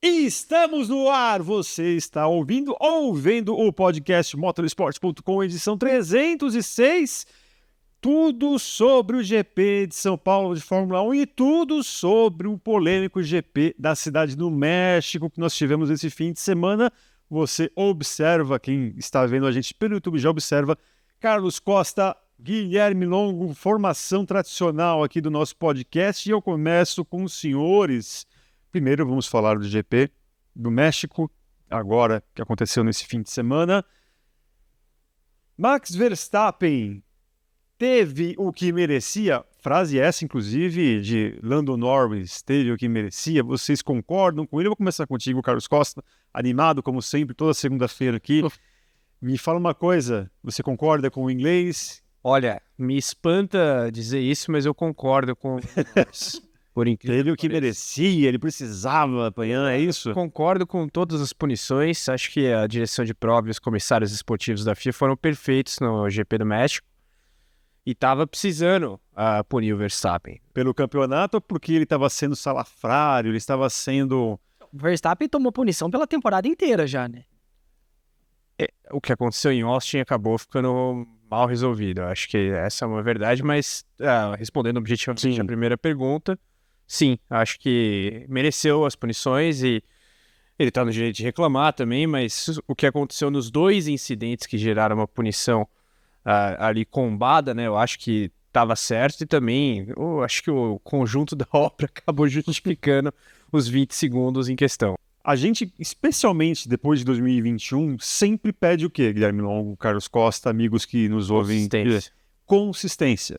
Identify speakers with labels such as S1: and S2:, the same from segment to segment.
S1: E estamos no ar! Você está ouvindo ou vendo o podcast Motorsports.com, edição 306. Tudo sobre o GP de São Paulo de Fórmula 1 e tudo sobre o polêmico GP da Cidade do México que nós tivemos esse fim de semana. Você observa, quem está vendo a gente pelo YouTube já observa, Carlos Costa, Guilherme Longo, formação tradicional aqui do nosso podcast. E eu começo com os senhores. Primeiro vamos falar do GP do México, agora que aconteceu nesse fim de semana. Max Verstappen teve o que merecia, frase essa inclusive de Lando Norris, teve o que merecia, vocês concordam com ele? Eu vou começar contigo, Carlos Costa, animado como sempre, toda segunda-feira aqui. Me fala uma coisa, você concorda com o inglês?
S2: Olha, me espanta dizer isso, mas eu concordo com... Por incrível
S1: Teve o que merecia, ele precisava apanhar, é isso?
S2: Concordo com todas as punições, acho que a direção de prova e os comissários esportivos da FIA foram perfeitos no GP do México e estava precisando punir o Verstappen.
S1: Pelo campeonato ou porque ele estava sendo salafrário, ele estava sendo...
S3: O Verstappen tomou punição pela temporada inteira já, né?
S2: O que aconteceu em Austin acabou ficando mal resolvido, acho que essa é uma verdade, mas respondendo objetivamente a primeira pergunta... Sim, acho que mereceu as punições e ele está no direito de reclamar também, mas o que aconteceu nos dois incidentes que geraram uma punição ali combada, né? Eu acho que estava certo e também eu acho que o conjunto da obra acabou justificando os 20 segundos em questão.
S1: A gente, especialmente depois de 2021, sempre pede o quê, Guilherme Longo, Carlos Costa, amigos que nos ouvem? Consistência.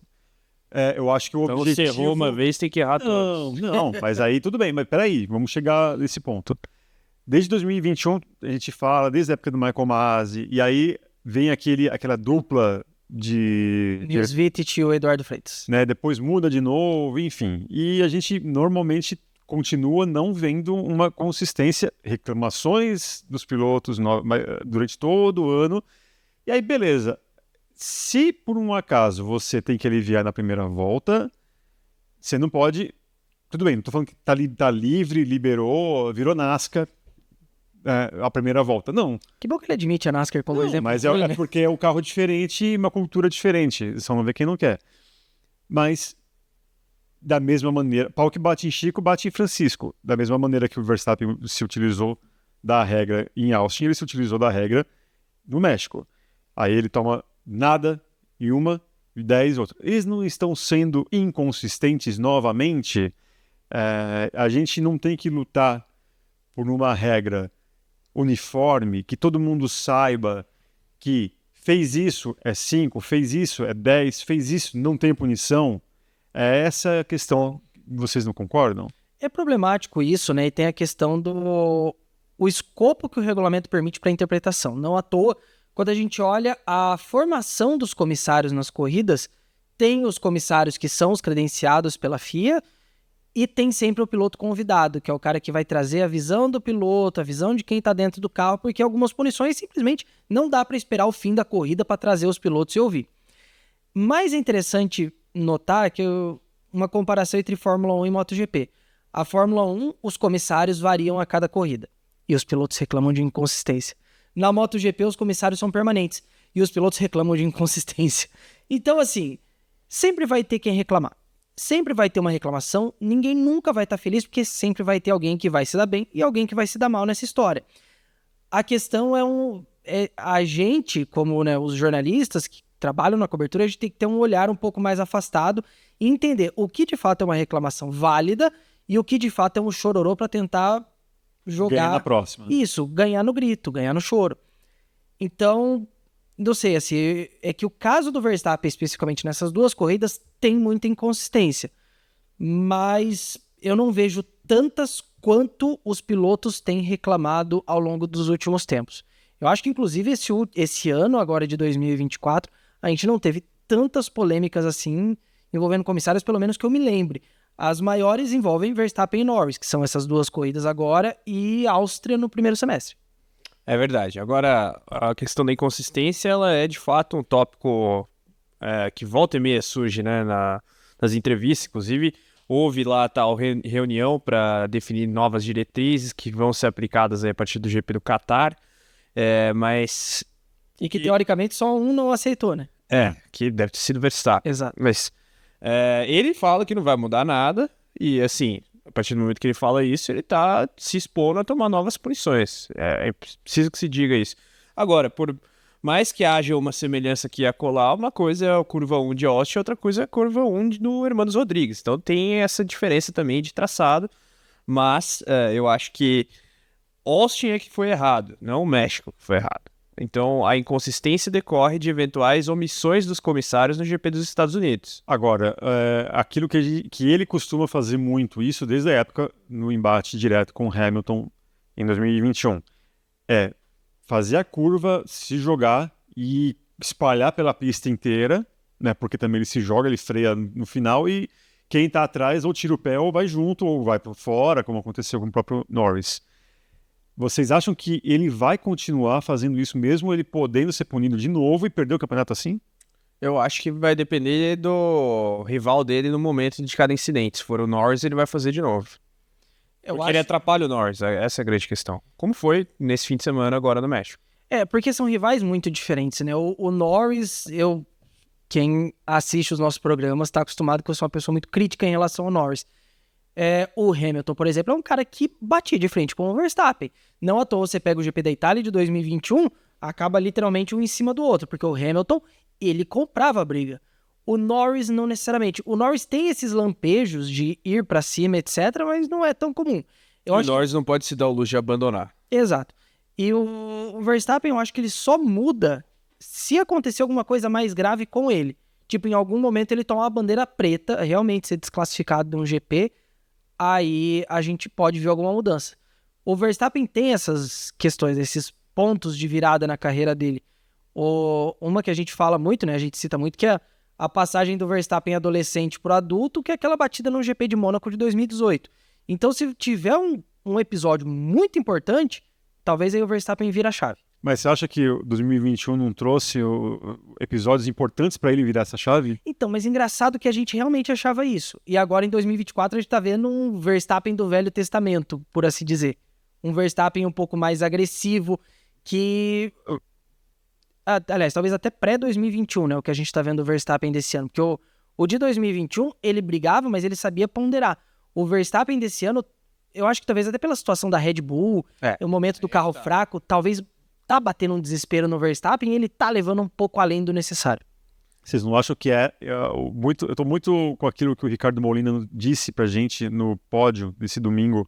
S1: Eu acho que o objetivo...
S2: Então, se errou uma vez, tem que errar todos.
S1: Não, mas aí tudo bem. Mas peraí, vamos chegar nesse ponto. Desde 2021, a gente fala, desde a época do Michael Masi, e aí vem aquela dupla de...
S3: Nils Wittich e o Eduardo Freitas.
S1: Né, depois muda de novo, enfim. E a gente normalmente continua não vendo uma consistência, reclamações dos pilotos durante todo o ano. E aí, beleza. Se por um acaso você tem que aliviar na primeira volta, você não pode... Tudo bem, não estou falando que tá livre, liberou, virou NASCAR a primeira volta. Não.
S3: Que bom que ele admite a NASCAR como exemplo.
S1: Mas é porque é um carro diferente e uma cultura diferente. Só não vê quem não quer. Mas, da mesma maneira... Pau que bate em Chico, bate em Francisco. Da mesma maneira que o Verstappen se utilizou da regra em Austin, ele se utilizou da regra no México. Aí ele toma... nada e uma e 10 outras. Eles não estão sendo inconsistentes novamente? A gente não tem que lutar por uma regra uniforme, que todo mundo saiba que fez isso é 5, fez isso é 10, fez isso não tem punição. Essa a questão. Vocês não concordam?
S3: É problemático isso, né? E tem a questão do o escopo que o regulamento permite para a interpretação. Não à toa, quando a gente olha a formação dos comissários nas corridas, tem os comissários que são os credenciados pela FIA e tem sempre o piloto convidado, que é o cara que vai trazer a visão do piloto, a visão de quem está dentro do carro, porque algumas punições simplesmente não dá para esperar o fim da corrida para trazer os pilotos e ouvir. Mais interessante notar que uma comparação entre Fórmula 1 e MotoGP. A Fórmula 1, os comissários variam a cada corrida e os pilotos reclamam de inconsistência. Na MotoGP, os comissários são permanentes e os pilotos reclamam de inconsistência. Então, assim, sempre vai ter quem reclamar. Sempre vai ter uma reclamação, ninguém nunca vai estar feliz porque sempre vai ter alguém que vai se dar bem e alguém que vai se dar mal nessa história. A questão é a gente, como né, os jornalistas que trabalham na cobertura, a gente tem que ter um olhar um pouco mais afastado e entender o que de fato é uma reclamação válida e o que de fato é um chororô para tentar jogar...
S1: Ganhar na próxima.
S3: Isso, ganhar no grito, ganhar no choro. Então, não sei, assim, é que o caso do Verstappen, especificamente nessas duas corridas, tem muita inconsistência. Mas eu não vejo tantas quanto os pilotos têm reclamado ao longo dos últimos tempos. Eu acho que, inclusive, esse ano, agora de 2024, a gente não teve tantas polêmicas assim envolvendo comissários, pelo menos que eu me lembre. As maiores envolvem Verstappen e Norris, que são essas duas corridas agora, e Áustria no primeiro semestre.
S2: É verdade. Agora, a questão da inconsistência, ela é de fato um tópico que volta e meia surge, né, nas entrevistas. Inclusive, houve lá tal reunião para definir novas diretrizes que vão ser aplicadas aí a partir do GP do Qatar, mas...
S3: E que, teoricamente, só um não aceitou, né?
S2: Que deve ter sido Verstappen.
S3: Exato.
S2: Mas ele fala que não vai mudar nada e, assim, a partir do momento que ele fala isso, ele tá se expondo a tomar novas punições. É preciso que se diga isso. Agora, por mais que haja uma semelhança aqui a colar, uma coisa é a curva 1 de Austin, outra coisa é a curva 1 do Hermanos Rodrigues. Então tem essa diferença também de traçado, mas eu acho que Austin é que foi errado, não o México que foi errado. Então a inconsistência decorre de eventuais omissões dos comissários no GP dos Estados Unidos.
S1: Agora, aquilo que ele costuma fazer muito, isso desde a época no embate direto com o Hamilton em 2021, é fazer a curva, se jogar e espalhar pela pista inteira, né? Porque também ele se joga, ele freia no final e quem tá atrás ou tira o pé ou vai junto ou vai por fora, como aconteceu com o próprio Norris. Vocês acham que ele vai continuar fazendo isso mesmo, ele podendo ser punido de novo e perder o campeonato assim?
S2: Eu acho que vai depender do rival dele no momento de cada incidente. Se for o Norris, ele vai fazer de novo. Porque ele atrapalha o Norris, essa é a grande questão. Como foi nesse fim de semana agora no México.
S3: Porque são rivais muito diferentes, né? O Norris, quem assiste os nossos programas está acostumado que eu sou uma pessoa muito crítica em relação ao Norris. O Hamilton, por exemplo, é um cara que batia de frente com o Verstappen. Não à toa você pega o GP da Itália de 2021, acaba literalmente um em cima do outro, porque o Hamilton, ele comprava a briga. O Norris não necessariamente. O Norris tem esses lampejos de ir pra cima, etc., mas não é tão comum.
S2: O Norris não pode se dar o luxo de abandonar.
S3: Exato. E o Verstappen, eu acho que ele só muda se acontecer alguma coisa mais grave com ele. Tipo, em algum momento ele tomar uma bandeira preta, realmente ser desclassificado de um GP, aí a gente pode ver alguma mudança. O Verstappen tem essas questões, esses pontos de virada na carreira dele. Uma que a gente fala muito, né? A gente cita muito, que é a passagem do Verstappen adolescente para adulto, que é aquela batida no GP de Mônaco de 2018. Então, se tiver um episódio muito importante, talvez aí o Verstappen vira a chave.
S1: Mas você acha que o 2021 não trouxe episódios importantes para ele virar essa chave?
S3: Então, mas engraçado que a gente realmente achava isso. E agora, em 2024, a gente tá vendo um Verstappen do Velho Testamento, por assim dizer. Um Verstappen um pouco mais agressivo, que... aliás, talvez até pré-2021, né? O que a gente tá vendo do Verstappen desse ano. Porque o de 2021, ele brigava, mas ele sabia ponderar. O Verstappen desse ano, eu acho que talvez até pela situação da Red Bull, o momento do carro fraco, talvez tá batendo um desespero no Verstappen e ele tá levando um pouco além do necessário.
S1: Vocês não acham que eu tô muito com aquilo que o Ricardo Molina disse pra gente no pódio desse domingo,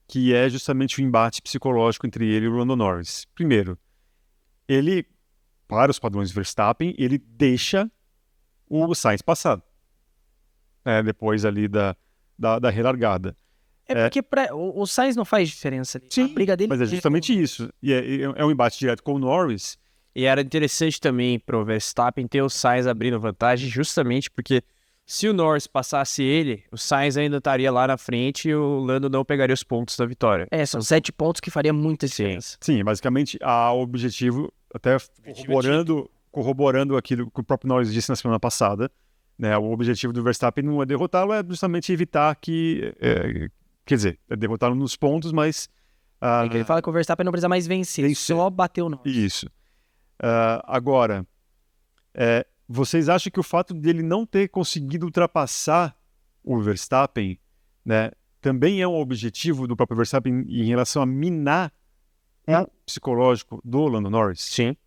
S1: que é justamente o embate psicológico entre ele e o Lando Norris. Primeiro, ele, para os padrões de Verstappen, ele deixa o Sainz passar. Depois ali da relargada.
S3: Porque o Sainz não faz diferença ali.
S1: Sim,
S3: a briga dele
S1: mas é justamente isso. E é um embate direto com o Norris.
S2: E era interessante também pro Verstappen ter o Sainz abrindo vantagem, justamente porque se o Norris passasse ele, o Sainz ainda estaria lá na frente e o Lando não pegaria os pontos da vitória.
S3: São 7 pontos que faria muita diferença.
S1: Sim, basicamente o objetivo, até corroborando aquilo que o próprio Norris disse na semana passada, né, o objetivo do Verstappen não é derrotá-lo, é justamente evitar que... quer dizer, é derrotá-lo nos pontos, mas...
S3: ele fala que o Verstappen não precisa mais vencer. Só bater o Norris.
S1: Isso. Agora, vocês acham que o fato dele não ter conseguido ultrapassar o Verstappen, né, também é um objetivo do próprio Verstappen em relação a minar o psicológico do Lando Norris?
S2: Sim.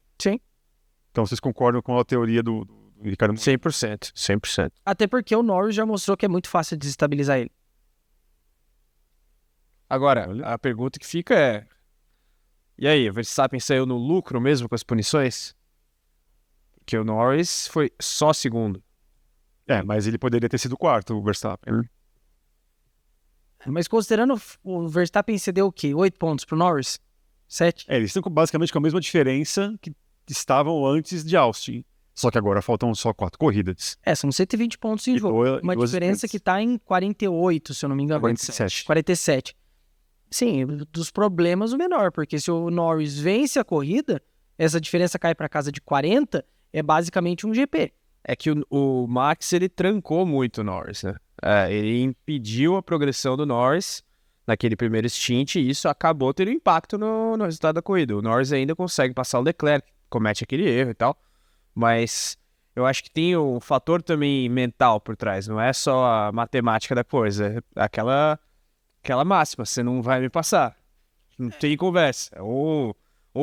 S1: Então vocês concordam com a teoria do Ricardo?
S2: 100%.
S3: Até porque o Norris já mostrou que é muito fácil desestabilizar ele.
S2: Agora, a pergunta que fica é... E aí, o Verstappen saiu no lucro mesmo com as punições? Porque o Norris foi só segundo.
S1: Mas ele poderia ter sido quarto, o Verstappen.
S3: Mas considerando o Verstappen cedeu o quê? 8 pontos pro Norris? 7?
S1: Eles estão basicamente com a mesma diferença que estavam antes de Austin. Só que agora faltam só 4 corridas.
S3: São 120 pontos em jogo. Uma diferença que tá em 48, se eu não me engano. 47. Sim, dos problemas o menor, porque se o Norris vence a corrida, essa diferença cai para casa de 40, é basicamente um GP.
S2: É que o Max, ele trancou muito o Norris, né? Ele impediu a progressão do Norris naquele primeiro stint e isso acabou tendo impacto no resultado da corrida. O Norris ainda consegue passar o Leclerc, comete aquele erro e tal, mas eu acho que tem um fator também mental por trás, não é só a matemática da coisa, é aquela máxima, você não vai me passar, não tem conversa, ou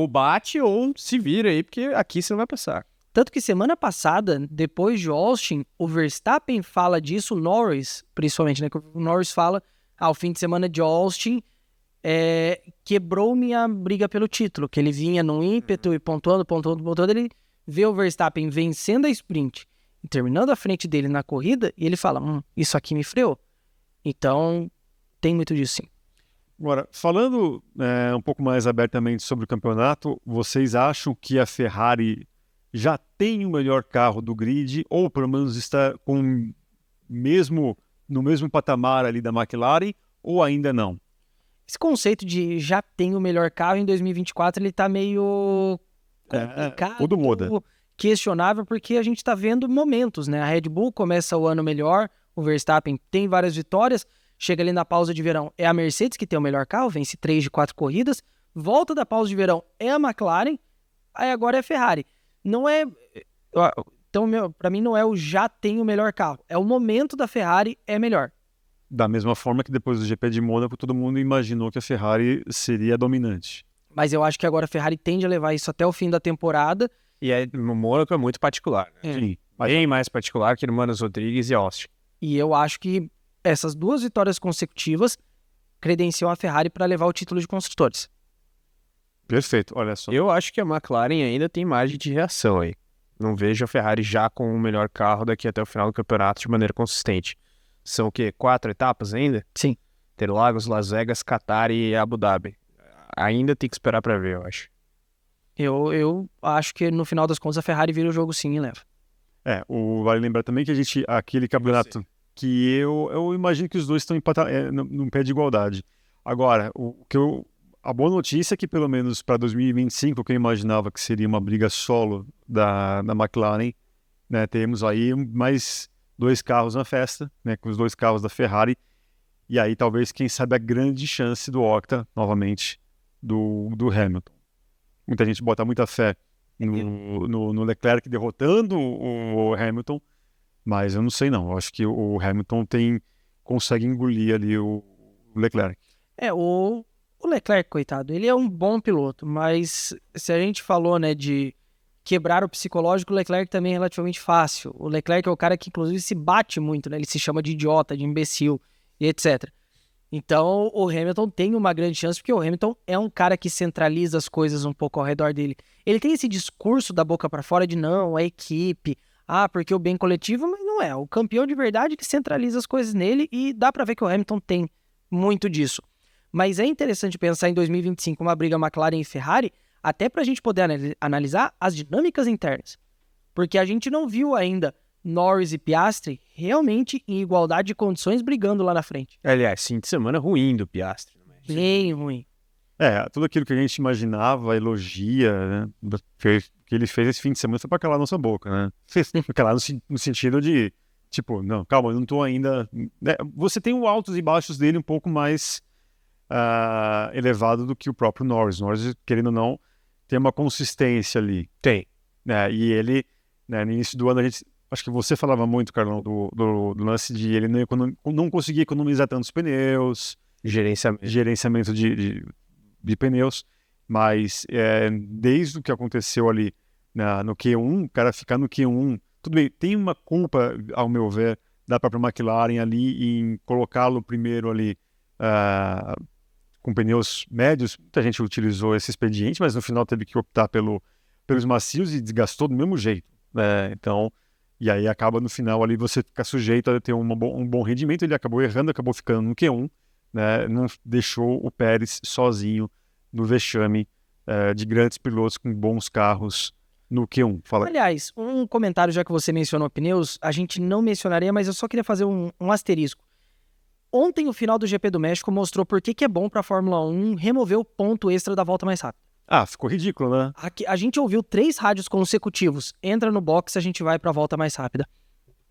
S2: bate ou se vira aí, porque aqui você não vai passar.
S3: Tanto que semana passada, depois de Austin, o Verstappen fala disso, o Norris, principalmente, né? Que o Norris fala, o fim de semana de Austin quebrou minha briga pelo título, que ele vinha num ímpeto e pontuando, ele vê o Verstappen vencendo a sprint e terminando à frente dele na corrida, e ele fala, isso aqui me freou. Então, tem muito disso sim.
S1: Agora, falando um pouco mais abertamente sobre o campeonato, vocês acham que a Ferrari já tem o melhor carro do grid, ou pelo menos está no mesmo patamar ali da McLaren, ou ainda não?
S3: Esse conceito de já tem o melhor carro em 2024, ele tá meio complicado,
S1: tudo muda.
S3: Questionável, porque a gente tá vendo momentos, né? A Red Bull começa o ano melhor, o Verstappen tem várias vitórias, chega ali na pausa de verão, é a Mercedes que tem o melhor carro, vence 3 de 4 corridas, volta da pausa de verão, é a McLaren, aí agora é a Ferrari. Não é... Então, para mim, não é o já tem o melhor carro. É o momento da Ferrari é melhor.
S1: Da mesma forma que depois do GP de Mônaco, todo mundo imaginou que a Ferrari seria dominante.
S3: Mas eu acho que agora a Ferrari tende a levar isso até o fim da temporada.
S2: E no Mônaco é muito particular, né?
S1: Sim.
S2: Bem mais particular que no Manos Rodrigues e Austin.
S3: E eu acho que essas 2 vitórias consecutivas credenciam a Ferrari para levar o título de construtores.
S1: Perfeito, olha só.
S2: Eu acho que a McLaren ainda tem margem de reação aí. Não vejo a Ferrari já com o melhor carro daqui até o final do campeonato de maneira consistente. São o quê? 4 etapas ainda?
S3: Sim.
S2: Interlagos, Las Vegas, Qatar e Abu Dhabi. Ainda tem que esperar para ver, eu acho.
S3: Eu acho que no final das contas a Ferrari vira o jogo sim e leva.
S1: Vale lembrar também que aquele campeonato que eu imagino que os dois estão num pé de igualdade. Agora, a boa notícia é que pelo menos para 2025, que eu imaginava que seria uma briga solo da McLaren, né, temos aí mais 2 carros na festa, né, com os 2 carros da Ferrari, e aí talvez, quem sabe, a grande chance do Octa, novamente, do Hamilton. Muita gente bota muita fé no Leclerc derrotando o Hamilton, mas eu não sei não, eu acho que o Hamilton consegue engolir ali o Leclerc.
S3: O Leclerc, coitado, ele é um bom piloto, mas se a gente falou, né, de quebrar o psicológico, o Leclerc também é relativamente fácil. O Leclerc é o cara que, inclusive, se bate muito, né? Ele se chama de idiota, de imbecil e etc. Então, o Hamilton tem uma grande chance, porque o Hamilton é um cara que centraliza as coisas um pouco ao redor dele. Ele tem esse discurso da boca para fora de não, a equipe, porque o bem coletivo, mas não é. O campeão de verdade que centraliza as coisas nele, e dá para ver que o Hamilton tem muito disso. Mas é interessante pensar em 2025 uma briga McLaren e Ferrari, até para a gente poder analisar as dinâmicas internas. Porque a gente não viu ainda Norris e Piastri realmente em igualdade de condições brigando lá na frente.
S2: Aliás, fim de semana ruim do Piastri.
S3: Bem ruim.
S1: Tudo aquilo que a gente imaginava, elogia, né, que ele fez esse fim de semana foi para calar nossa boca, né? Fez para calar no sentido de, tipo, não, calma, eu não tô ainda... Né? Você tem os altos e baixos dele um pouco mais elevado do que o próprio Norris. Norris, querendo ou não, tem uma consistência ali.
S2: Tem.
S1: E ele, né, no início do ano, acho que você falava muito, Carlão, do lance de ele não conseguir economizar tantos pneus, gerenciamento de pneus, mas desde o que aconteceu ali no Q1, o cara ficar no Q1, tudo bem, tem uma culpa, ao meu ver, da própria McLaren ali em colocá-lo primeiro ali com pneus médios. Muita gente utilizou esse expediente, mas no final teve que optar pelos macios e desgastou do mesmo jeito. Então, e aí acaba no final ali você ficar sujeito a ter um bom rendimento. Ele acabou errando, acabou ficando no Q1, né? Não deixou o Pérez sozinho no vexame de grandes pilotos com bons carros no Q1. Fala.
S3: Aliás, um comentário, já que você mencionou pneus, a gente não mencionaria, mas eu só queria fazer um asterisco. Ontem, o final do GP do México mostrou por que é bom para a Fórmula 1 remover o ponto extra da volta mais rápida.
S1: Ficou ridículo, né?
S3: Aqui, a gente ouviu 3 rádios consecutivos. Entra no box, a gente vai pra volta mais rápida.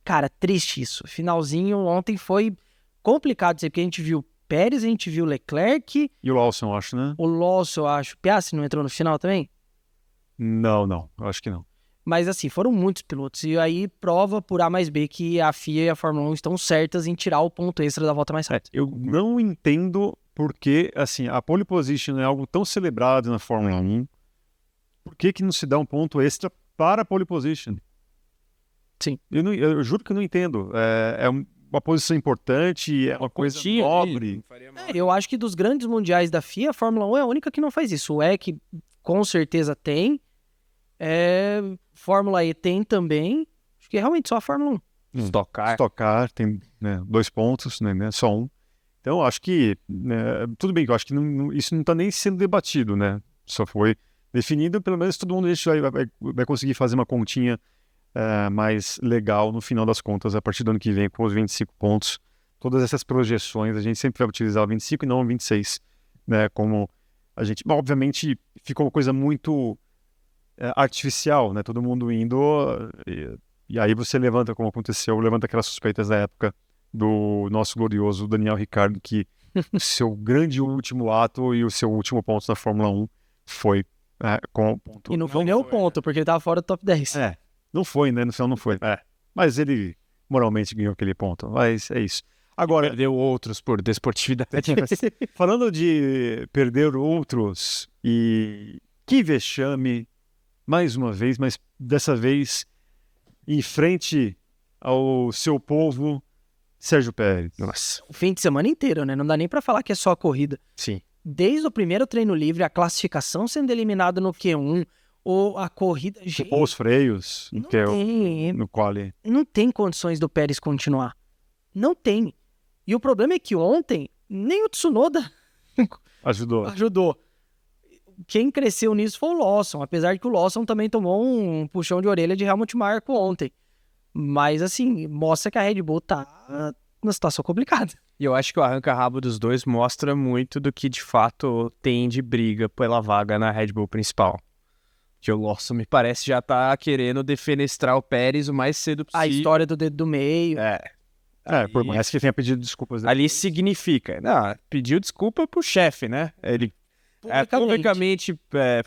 S3: Cara, triste isso. Finalzinho ontem foi complicado, porque a gente viu Pérez, a gente viu Leclerc,
S1: E o Lawson, acho, né?
S3: o Lawson, eu acho. Piastri não entrou no final também?
S1: Não, eu acho que não.
S3: Mas assim, foram muitos pilotos. E aí prova por A mais B que a FIA e a Fórmula 1 estão certas em tirar o ponto extra da volta mais rápida.
S1: Eu não entendo porque, assim, a pole position é algo tão celebrado na Fórmula 1. Por que não se dá um ponto extra para a pole position?
S3: Sim.
S1: Eu juro que eu não entendo. É uma posição importante, é uma coisa nobre.
S3: Eu acho que dos grandes mundiais da FIA, a Fórmula 1 é a única que não faz isso. O EC com certeza tem. Fórmula E tem também. Acho que é realmente só a Fórmula 1.
S2: Stock
S1: Car tem, né, 2 pontos, né, só um. Então, acho que, né, tudo bem, que eu acho que isso não está nem sendo debatido, né? Só foi definido, pelo menos todo mundo vai conseguir fazer uma continha mais legal no final das contas, a partir do ano que vem, com os 25 pontos. Todas essas projeções, a gente sempre vai utilizar o 25 e não o 26, né? Como a gente... Bom, obviamente, ficou uma coisa muito artificial, né? Todo mundo indo... E aí você levanta, como aconteceu, levanta aquelas suspeitas da época do nosso glorioso Daniel Ricciardo, que o seu grande último ato e o seu último ponto na Fórmula 1 foi com o ponto.
S3: E não foi nem o ponto, porque ele tava fora do top 10.
S1: Não foi, né? No final não foi. Mas ele moralmente ganhou aquele ponto. Mas é isso. Agora,
S2: perdeu outros por desportividade.
S1: Falando de perder outros, e que vexame, mais uma vez, mas dessa vez em frente ao seu povo, Sérgio Pérez.
S2: Nossa.
S3: O fim de semana inteiro, né? Não dá nem pra falar que é só a corrida.
S2: Sim.
S3: Desde o primeiro treino livre, a classificação sendo eliminado no Q1, ou a corrida...
S1: Ou os freios,
S3: não tem,
S1: no quali.
S3: não tem condições do Pérez continuar. Não tem. E o problema é que ontem, nem o Tsunoda ajudou. Quem cresceu nisso foi o Lawson, apesar de que o Lawson também tomou um puxão de orelha de Helmut Marko ontem. Mas, assim, mostra que a Red Bull tá numa situação complicada.
S2: E eu acho que o arranca-rabo dos dois mostra muito do que, de fato, tem de briga pela vaga na Red Bull principal. Que o Lawson, me parece, já tá querendo defenestrar o Pérez o mais cedo possível.
S3: A história do dedo do meio.
S1: Por mais que tenha pedido desculpas.
S2: Ali significa... Não, pediu desculpa pro chefe, né? Ele publicamente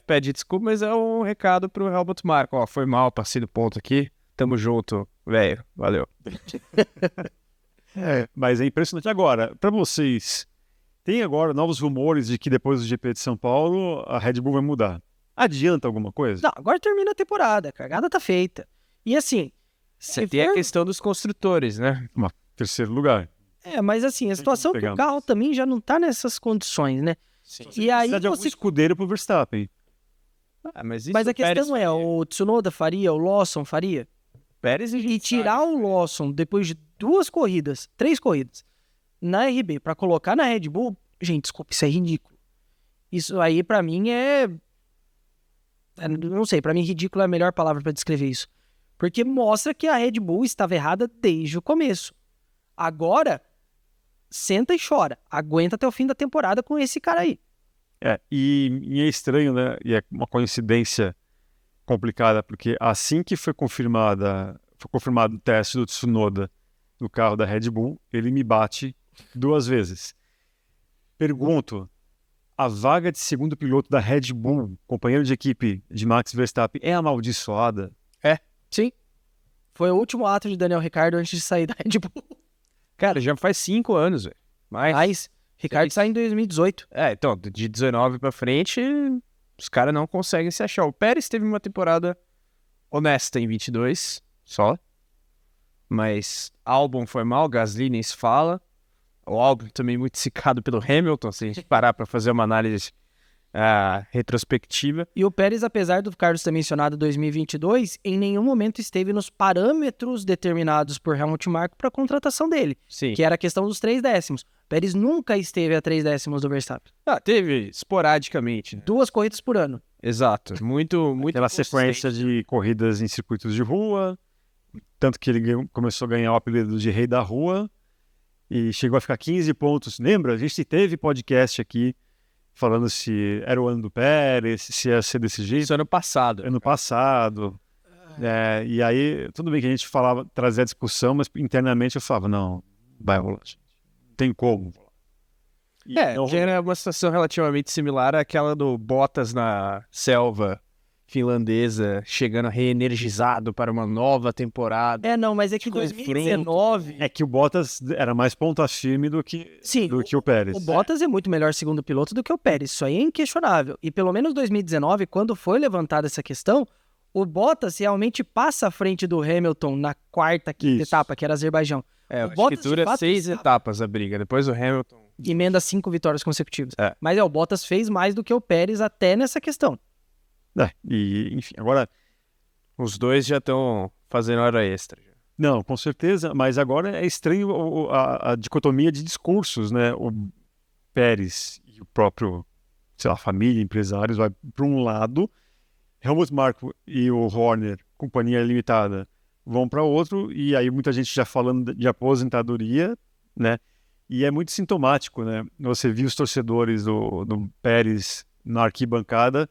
S2: pede desculpa, mas é um recado pro Helmut Marko. Ó, foi mal, passei do ponto aqui. Tamo junto, velho. Valeu.
S1: Mas é impressionante. Agora, para vocês, tem agora novos rumores de que depois do GP de São Paulo, a Red Bull vai mudar. Adianta alguma coisa?
S3: Não, agora termina a temporada, a cagada tá feita. E assim...
S2: Você tem a questão dos construtores, né?
S1: Terceiro lugar.
S3: Mas assim, a situação é que o carro também já não tá nessas condições, né?
S2: Sim.
S3: E aí
S1: precisa de algum escudeiro pro Verstappen.
S3: Mas a questão é, o Tsunoda faria, o Lawson faria?
S2: Pérez
S3: E tirar o Lawson depois de 3 corridas na RB pra colocar na Red Bull, gente, desculpa, isso é ridículo. Isso aí pra mim não sei, pra mim ridículo é a melhor palavra pra descrever isso. Porque mostra que a Red Bull estava errada desde o começo. Agora, senta e chora. Aguenta até o fim da temporada com esse cara aí.
S1: E é estranho, né? E é uma coincidência complicada, porque assim que foi confirmado o teste do Tsunoda no carro da Red Bull, ele me bate 2 vezes. Pergunto, a vaga de segundo piloto da Red Bull, companheiro de equipe de Max Verstappen, é amaldiçoada?
S3: Sim. Foi o último ato de Daniel Ricciardo antes de sair da Red Bull.
S2: Cara, já faz 5 anos, velho.
S3: Mas Ricciardo sai em 2018.
S2: Então, de 19 pra frente, os caras não conseguem se achar. O Pérez teve uma temporada honesta em 22, só. Mas Albon foi mal, Gasly nem se fala. O Albon também muito secado pelo Hamilton, se a gente parar pra fazer uma análise retrospectiva.
S3: E o Pérez, apesar do Carlos ter mencionado 2022, em nenhum momento esteve nos parâmetros determinados por Helmut Marko para a contratação dele.
S2: Sim.
S3: Que era a questão dos 3 décimos. O Pérez nunca esteve a 3 décimos do Verstappen.
S2: Teve esporadicamente, né?
S3: 2 corridas por ano.
S2: Exato. Muito
S1: Aquela sequência de corridas em circuitos de rua, tanto que ele começou a ganhar o apelido de Rei da Rua e chegou a ficar 15 pontos. Lembra? A gente teve podcast aqui falando se era o ano do Pérez, se ia ser desse jeito.
S2: Isso ano passado.
S1: Ano passado. E aí, tudo bem que a gente falava, trazia a discussão, mas internamente eu falava, não, vai rolar, gente. Não tem como.
S2: Já era uma situação relativamente similar àquela do Bottas na selva finlandesa, chegando reenergizado para uma nova temporada.
S3: Não, mas é que em 2019...
S1: É que o Bottas era mais ponta firme do que o Pérez.
S3: O Bottas é muito melhor segundo piloto do que o Pérez, isso aí é inquestionável. E pelo menos 2019, quando foi levantada essa questão, o Bottas realmente passa à frente do Hamilton na quarta, quinta etapa, que era Azerbaijão.
S2: O Bottas que dura 6 etapas a briga, depois o Hamilton...
S3: Emenda 5 vitórias consecutivas. Mas o Bottas fez mais do que o Pérez até nessa questão.
S1: Enfim, agora...
S2: Os dois já estão fazendo hora extra.
S1: Não, com certeza, mas agora é estranho a dicotomia de discursos, né? O Pérez e o próprio, sei lá, família, empresários, vai para um lado, Helmut Marko e o Horner, companhia limitada, vão para outro, e aí muita gente já falando de aposentadoria, né? E é muito sintomático, né? Você viu os torcedores do Pérez na arquibancada,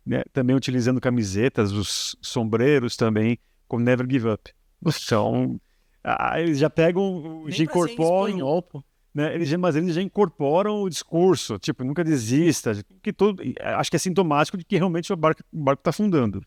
S1: né? Também utilizando camisetas, os sombreros também, com Never Give Up. Então, eles já pegam, já incorporam, né? Mas eles já incorporam o discurso, tipo, nunca desista, acho que é sintomático de que realmente o barco está afundando.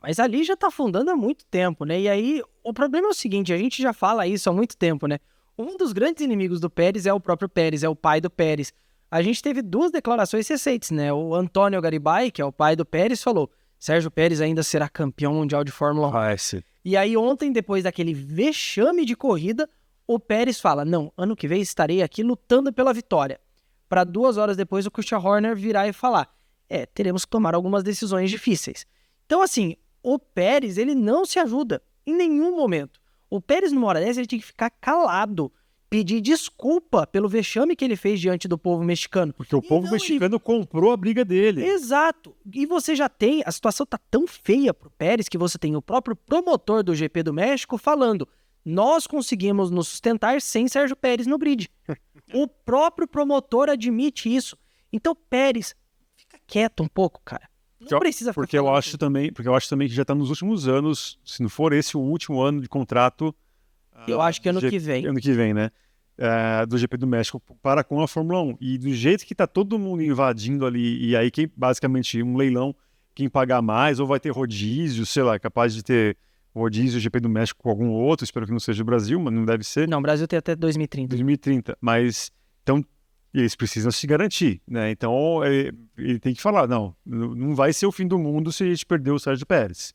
S3: Mas ali já está afundando há muito tempo, né? E aí, o problema é o seguinte, a gente já fala isso há muito tempo, né? Um dos grandes inimigos do Pérez é o próprio Pérez, é o pai do Pérez. A gente teve 2 declarações recentes, né? O Antônio Garibay, que é o pai do Pérez, falou: Sérgio Pérez ainda será campeão mundial de Fórmula 1. E aí ontem, depois daquele vexame de corrida, o Pérez fala: não, ano que vem estarei aqui lutando pela vitória. Para 2 horas depois o Christian Horner virar e falar: teremos que tomar algumas decisões difíceis. Então assim, o Pérez, ele não se ajuda em nenhum momento. O Pérez, numa hora dessa, ele tinha que ficar calado, pedir desculpa pelo vexame que ele fez diante do povo mexicano.
S1: Porque o povo mexicano comprou a briga dele.
S3: Exato. E você já tem... A situação tá tão feia pro Pérez que você tem o próprio promotor do GP do México falando: nós conseguimos nos sustentar sem Sérgio Pérez no grid. O próprio promotor admite isso. Então, Pérez, fica quieto um pouco, cara. Não precisa ficar
S1: porque eu acho também que já está nos últimos anos, se não for esse o último ano de contrato...
S3: Eu acho que ano que vem.
S1: Ano que vem, né? Do GP do México para com a Fórmula 1. E do jeito que está todo mundo invadindo ali, e aí basicamente um leilão, quem pagar mais, ou vai ter rodízio, sei lá, capaz de ter rodízio GP do México com algum outro, espero que não seja o Brasil, mas não deve ser.
S3: Não, o Brasil tem até 2030.
S1: 2030, mas então eles precisam se garantir, né? Então ele tem que falar: não vai ser o fim do mundo se a gente perder o Sérgio Pérez.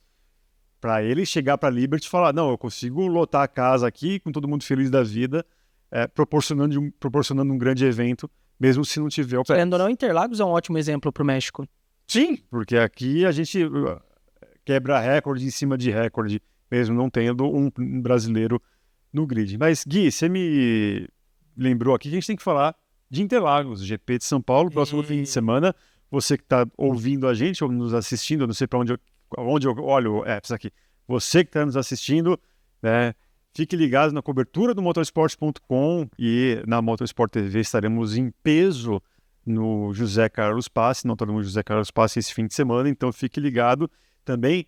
S1: Para ele chegar para a Liberty e falar: não, eu consigo lotar a casa aqui com todo mundo feliz da vida, proporcionando um grande evento, mesmo se não tiver o Pérez.
S3: Querendo ou não, Interlagos é um ótimo exemplo para o México.
S1: Sim, porque aqui a gente quebra recorde em cima de recorde, mesmo não tendo um brasileiro no grid. Mas, Gui, você me lembrou aqui que a gente tem que falar de Interlagos, GP de São Paulo, próximo fim de semana. Você que está ouvindo a gente ou nos assistindo, eu não sei para onde eu olho, isso aqui. Você que está nos assistindo, né, fique ligado na cobertura do motorsport.com e na Motorsport TV estaremos em peso no José Carlos Passe, no Autódromo José Carlos Passe esse fim de semana, então fique ligado. Também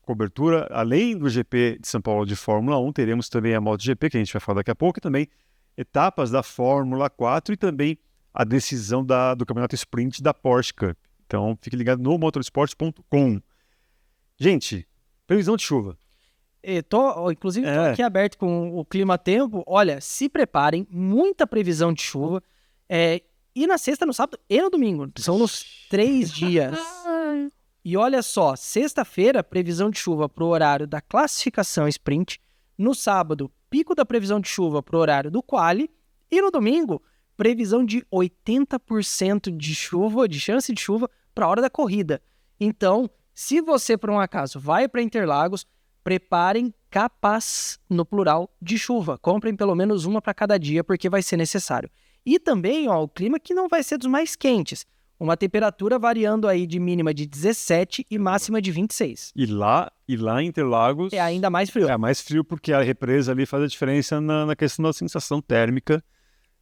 S1: cobertura, além do GP de São Paulo de Fórmula 1, teremos também a MotoGP, que a gente vai falar daqui a pouco, e também etapas da Fórmula 4 e também a decisão do Campeonato Sprint da Porsche Cup. Então fique ligado no motorsport.com. Gente, previsão de chuva.
S3: Inclusive, estou aqui aberto com o clima-tempo. Olha, se preparem, muita previsão de chuva. E na sexta, no sábado e no domingo. São nos 3 dias. E olha só, sexta-feira, previsão de chuva para o horário da classificação sprint. No sábado, pico da previsão de chuva para o horário do quali. E no domingo, previsão de 80% de chuva, de chance de chuva para a hora da corrida. Então, se você, por um acaso, vai para Interlagos, preparem capas, no plural, de chuva. Comprem pelo menos uma para cada dia, porque vai ser necessário. E também, o clima que não vai ser dos mais quentes. Uma temperatura variando aí de mínima de 17 e máxima de 26.
S1: E lá em Interlagos...
S3: é ainda mais frio.
S1: É mais frio porque a represa ali faz a diferença na questão da sensação térmica,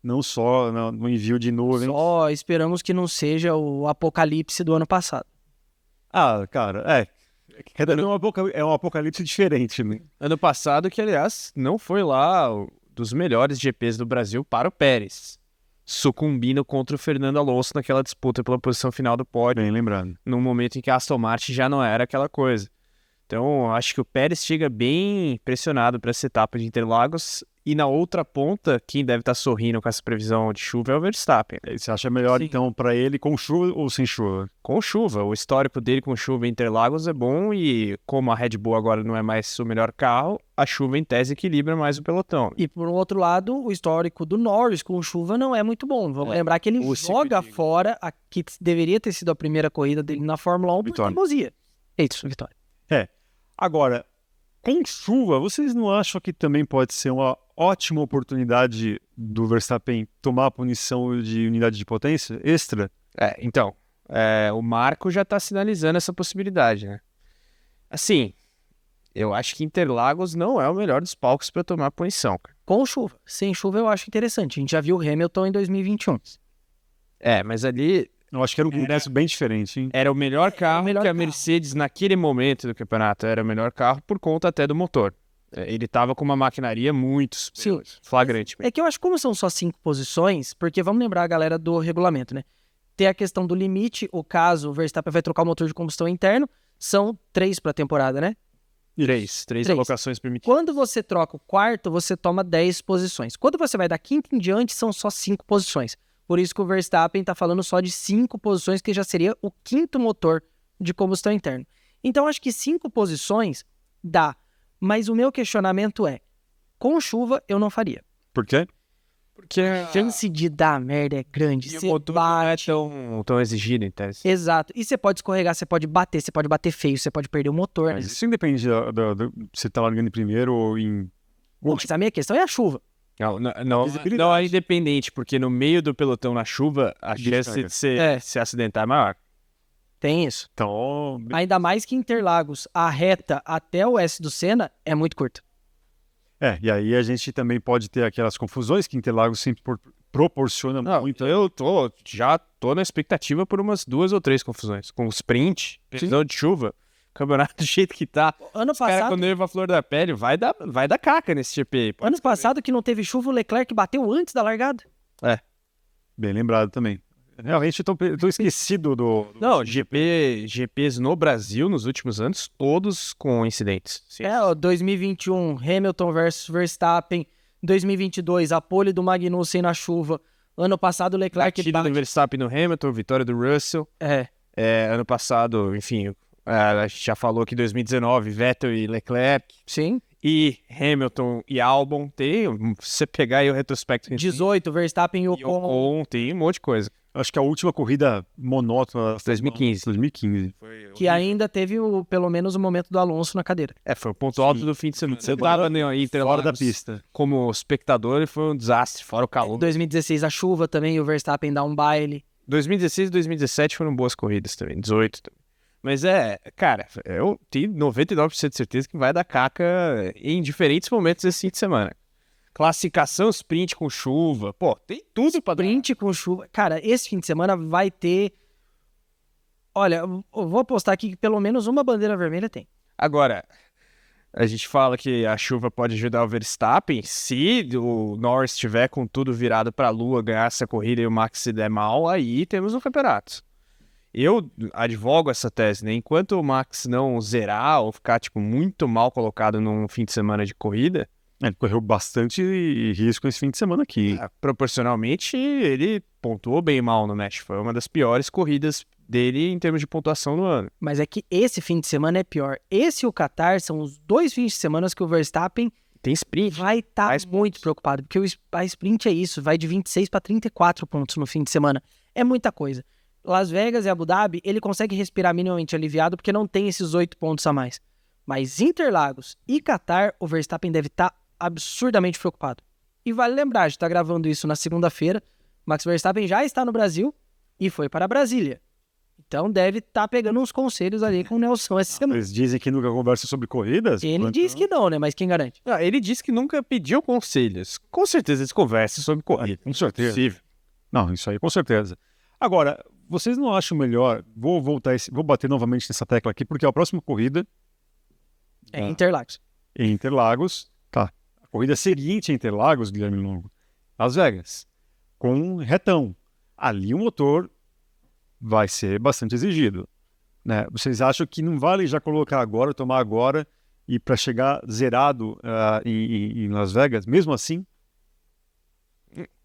S1: não só no envio de nuvens.
S3: Só esperamos que não seja o apocalipse do ano passado.
S1: Ah, cara, cada ano é um apocalipse diferente, né?
S2: Ano passado, que aliás não foi lá dos melhores GPs do Brasil para o Pérez, sucumbindo contra o Fernando Alonso naquela disputa pela posição final do pódio,
S1: Bem lembrado.
S2: num momento em que a Aston Martin já não era aquela coisa. Então, acho que o Pérez chega bem pressionado para essa etapa de Interlagos, e na outra ponta, quem deve estar sorrindo com essa previsão de chuva é o Verstappen.
S1: Você acha melhor,
S3: Sim.
S1: então, para ele com chuva ou sem chuva?
S2: Com chuva, o histórico dele com chuva em Interlagos é bom, e como a Red Bull agora não é mais o melhor carro, a chuva em tese equilibra mais o pelotão.
S3: E por outro lado, o histórico do Norris com chuva não é muito bom. Vamos lembrar que ele
S2: o
S3: joga
S2: perigo.
S3: fora a que deveria ter sido a primeira corrida dele na Fórmula 1 por
S1: Vitória.
S3: teimosia. Isso, vitória.
S1: Agora, com chuva, vocês não acham que também pode ser uma ótima oportunidade do Verstappen tomar a punição de unidade de potência extra?
S2: Então, o Marco já está sinalizando essa possibilidade, né? Assim, eu acho que Interlagos não é o melhor dos palcos para tomar punição, cara.
S3: Com chuva. Sem chuva eu acho interessante. A gente já viu o Hamilton em 2021.
S2: Mas ali
S1: Eu acho que era um congresso bem diferente, hein?
S2: era o melhor carro
S3: melhor
S2: que a
S3: carro.
S2: Mercedes, naquele momento do campeonato, era o melhor carro por conta até do motor. Ele estava com uma maquinaria muito superior, flagrante.
S3: É que eu acho que como são só 5 posições, porque vamos lembrar a galera do regulamento, né? Tem a questão do limite, o caso o Verstappen vai trocar o motor de combustão interno, são 3 para a temporada, né?
S2: Três colocações permitidas.
S3: Quando você troca o quarto, você toma 10 posições. Quando você vai da quinta em diante, são só 5 posições. Por isso que o Verstappen está falando só de 5 posições, que já seria o quinto motor de combustão interna. Então, acho que 5 posições dá. Mas o meu questionamento é, com chuva, eu não faria.
S1: Por quê?
S2: Porque
S3: A chance de dar merda é grande.
S2: e o
S3: Você
S2: motor não é
S3: bate.
S2: tão exigido, em tese.
S3: Exato. E você pode escorregar, você pode bater feio, você pode perder o motor. Né?
S1: Mas isso independe se você tá largando em primeiro ou em...
S3: Bom, mas a minha questão é a chuva.
S2: Não é independente, porque no meio do pelotão na chuva, a chance de se acidentar é maior.
S3: Tem isso.
S1: Então,
S3: Ainda mais que Interlagos, a reta até o S do Senna é muito curta.
S1: e aí a gente também pode ter aquelas confusões que Interlagos sempre proporciona muito.
S2: Eu já tô na expectativa por umas 2 ou 3 confusões. Com sprint, previsão de chuva, campeonato do jeito que tá.
S3: Ano
S2: Os caras,
S3: passado,
S2: quando leva a flor da pele, vai dar caca nesse GP.
S3: ano passado que não teve chuva, o Leclerc bateu antes da largada.
S1: Bem lembrado também. Realmente eu tô esquecido do
S2: Não, GPs no Brasil, nos últimos anos, todos com incidentes. Sim.
S3: 2021, Hamilton versus Verstappen. 2022, a pole do Magnussen na chuva. Ano passado, o Leclerc
S2: Batida do Verstappen no Hamilton, vitória do Russell. Ano passado, enfim, a gente já falou que 2019, Vettel e Leclerc.
S3: Sim.
S2: E Hamilton e Albon, se você pegar aí o retrospecto...
S3: 18, Verstappen e Ocon.
S2: Tem um monte de coisa.
S1: Acho que a última corrida monótona...
S2: 2015.
S1: 2015.
S3: Que ainda teve pelo menos o momento do Alonso na cadeira.
S2: Foi o ponto alto do fim de semana. Você tava
S1: Fora da pista.
S2: Como espectador e foi um desastre, fora o calor.
S3: 2016, a chuva também, o Verstappen dá um baile.
S2: 2016 e 2017 foram boas corridas também, 18 também. Mas cara, eu tenho 99% de certeza que vai dar caca em diferentes momentos esse fim de semana. Classificação sprint com chuva, tem tudo pra dar.
S3: Sprint com chuva. Cara, esse fim de semana vai ter... Olha, eu vou apostar aqui que pelo menos uma bandeira vermelha tem.
S2: Agora, a gente fala que a chuva pode ajudar o Verstappen. Se o Norris estiver com tudo virado pra lua, ganhar essa corrida e o Max se der mal, aí temos um campeonato. Eu advogo essa tese, né? Enquanto o Max não zerar ou ficar, muito mal colocado num fim de semana de corrida...
S1: Ele correu bastante risco esse fim de semana aqui.
S2: Proporcionalmente, ele pontuou bem mal no México. Foi uma das piores corridas dele em termos de pontuação no ano.
S3: Mas é que esse fim de semana é pior. Esse e o Qatar são os 2 fins de semana que o Verstappen
S2: tem sprint.
S3: Vai estar muito preocupado, porque a sprint é isso, vai de 26 para 34 pontos no fim de semana. É muita coisa. Las Vegas e Abu Dhabi, ele consegue respirar minimamente aliviado porque não tem esses 8 pontos a mais. Mas Interlagos e Qatar, o Verstappen deve estar absurdamente preocupado. E vale lembrar, a gente está gravando isso na segunda-feira, Max Verstappen já está no Brasil e foi para Brasília. Então deve estar pegando uns conselhos ali com o Nelson essa semana.
S1: Eles dizem que nunca conversa sobre corridas.
S3: Ele diz que não, né? Mas quem garante?
S2: Ele disse que nunca pediu conselhos. Com certeza eles conversam sobre corrida.
S1: Com certeza.
S2: Possível.
S1: Não, isso aí com certeza. Agora, vocês não acham melhor... Vou bater novamente nessa tecla aqui, porque a próxima corrida
S3: É Interlagos.
S1: em Interlagos, tá? A corrida seguinte em Interlagos, Guilherme Longo, Las Vegas, com um retão. Ali o motor vai ser bastante exigido, né? Vocês acham que não vale já colocar agora, tomar agora e para chegar zerado em Las Vegas, mesmo assim?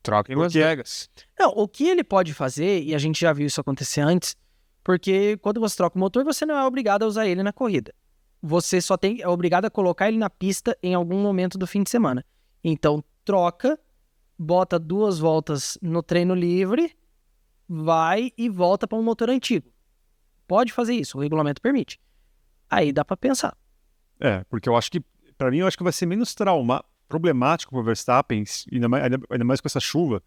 S2: Troca em Las
S1: Porque-
S2: Vegas.
S3: Não, o que ele pode fazer, e a gente já viu isso acontecer antes, porque quando você troca o motor, você não é obrigado a usar ele na corrida. Você só é obrigado a colocar ele na pista em algum momento do fim de semana. Então, troca, bota 2 voltas no treino livre, vai e volta para um motor antigo. Pode fazer isso, o regulamento permite. Aí dá para pensar.
S1: Porque eu acho que, para mim, eu acho que vai ser menos problemático para o Verstappen, ainda mais com essa chuva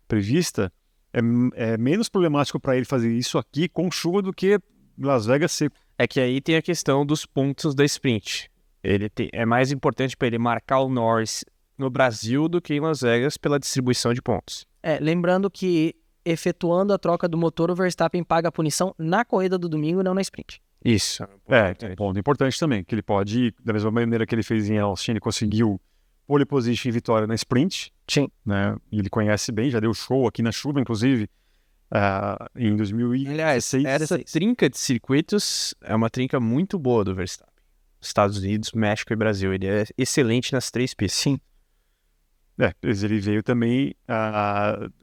S1: prevista, é menos problemático para ele fazer isso aqui com chuva do que Las Vegas seco.
S2: É que aí tem a questão dos pontos da sprint. É mais importante para ele marcar o Norris no Brasil do que em Las Vegas pela distribuição de pontos.
S3: Lembrando que, efetuando a troca do motor, o Verstappen paga a punição na corrida do domingo e não na sprint.
S2: Isso.
S1: Um ponto importante também, que ele pode, da mesma maneira que ele fez em Austin, ele conseguiu pole position e vitória na sprint,
S3: Sim.
S1: né? E ele conhece bem, já deu show aqui na chuva, inclusive, em 2016.
S2: Aliás, essa trinca de circuitos é uma trinca muito boa do Verstappen. Estados Unidos, México e Brasil. Ele é excelente nas 3 pistas.
S3: Sim.
S1: Mas ele veio também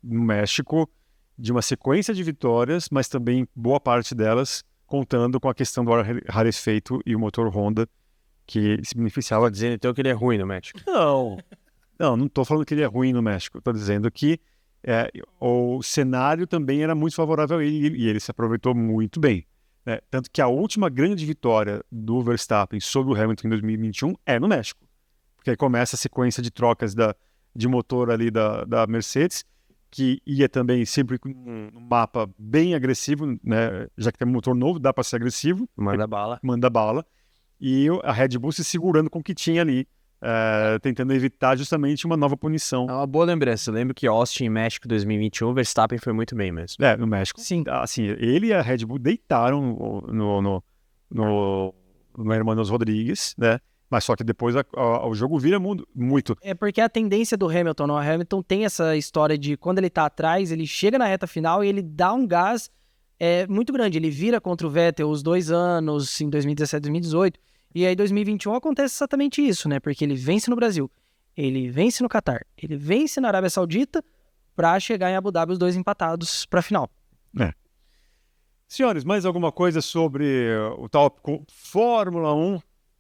S1: no México de uma sequência de vitórias, mas também boa parte delas contando com a questão do ar rarefeito e o motor Honda, que se beneficiava.
S2: Dizendo então que ele é ruim no México.
S1: Não estou falando que ele é ruim no México. Estou dizendo que o cenário também era muito favorável a ele e ele se aproveitou muito bem, né? Tanto que a última grande vitória do Verstappen sobre o Hamilton em 2021 é no México. Porque aí começa a sequência de trocas de motor ali da Mercedes, que ia também sempre com um mapa bem agressivo, né? Já que tem um motor novo, dá para ser agressivo.
S2: Manda bala.
S1: Manda bala. E a Red Bull se segurando com o que tinha ali, tentando evitar justamente uma nova punição.
S2: É uma boa lembrança. Eu lembro que Austin e México 2021, o Verstappen foi muito bem mesmo.
S1: No México.
S3: Sim.
S1: Assim, ele e a Red Bull deitaram no Hermanos Rodrigues, né? Mas só que depois o jogo vira muito.
S3: É porque a tendência do Hamilton, o Hamilton tem essa história de quando ele tá atrás, ele chega na reta final e ele dá um gás muito grande. Ele vira contra o Vettel os 2 anos, em 2017, 2018. E aí, em 2021, acontece exatamente isso, né? Porque ele vence no Brasil, ele vence no Catar, ele vence na Arábia Saudita para chegar em Abu Dhabi os 2 empatados para a final.
S1: Senhores, mais alguma coisa sobre o tópico Fórmula 1?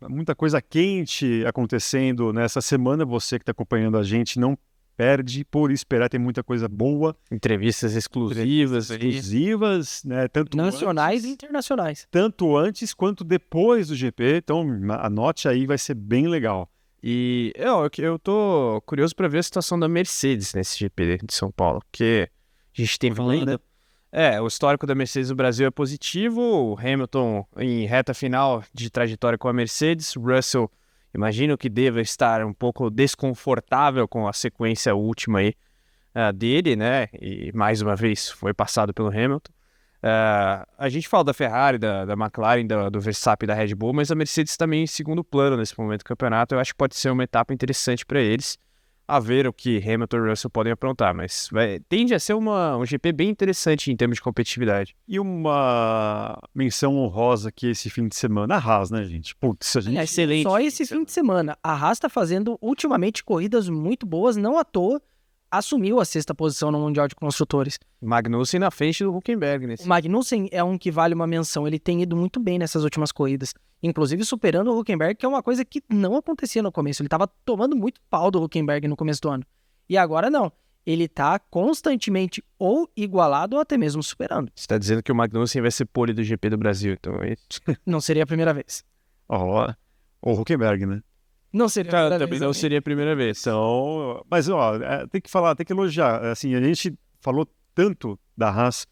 S1: Muita coisa quente acontecendo nessa semana. Você que está acompanhando a gente não perde por esperar, tem muita coisa boa.
S2: Entrevistas exclusivas.
S1: Né? Tanto
S3: Nacionais
S1: antes,
S3: e internacionais.
S1: Tanto antes quanto depois do GP. Então, anote aí, vai ser bem legal.
S2: E eu tô curioso para ver a situação da Mercedes nesse GP de São Paulo, porque a gente tem falando... O histórico da Mercedes no Brasil é positivo, o Hamilton em reta final de trajetória com a Mercedes, Russell, imagino que deva estar um pouco desconfortável com a sequência última aí dele, né, e mais uma vez foi passado pelo Hamilton. A gente fala da Ferrari, da McLaren, do Verstappen e da Red Bull, mas a Mercedes também em segundo plano nesse momento do campeonato. Eu acho que pode ser uma etapa interessante para eles, a ver o que Hamilton e Russell podem aprontar, mas tende a ser um GP bem interessante em termos de competitividade.
S1: E uma menção honrosa aqui esse fim de semana, a Haas, né, gente? Putz, a gente...
S2: Excelente.
S3: Só esse fim de semana. A Haas está fazendo ultimamente corridas muito boas, não à toa assumiu a 6ª posição no Mundial de Construtores.
S2: Magnussen na frente do Hülkenberg nesse.
S3: O Magnussen é um que vale uma menção, ele tem ido muito bem nessas últimas corridas, inclusive superando o Hülkenberg, que é uma coisa que não acontecia no começo. Ele estava tomando muito pau do Hülkenberg no começo do ano. E agora não. Ele está constantemente ou igualado ou até mesmo superando.
S2: Você está dizendo que o Magnussen vai ser pole do GP do Brasil, então é isso.
S3: Não seria a primeira vez.
S1: O Hülkenberg, né?
S3: Não seria a primeira
S2: também
S3: vez.
S2: não seria a primeira vez.
S1: Então, mas tem que elogiar. Assim, a gente falou tanto da Haas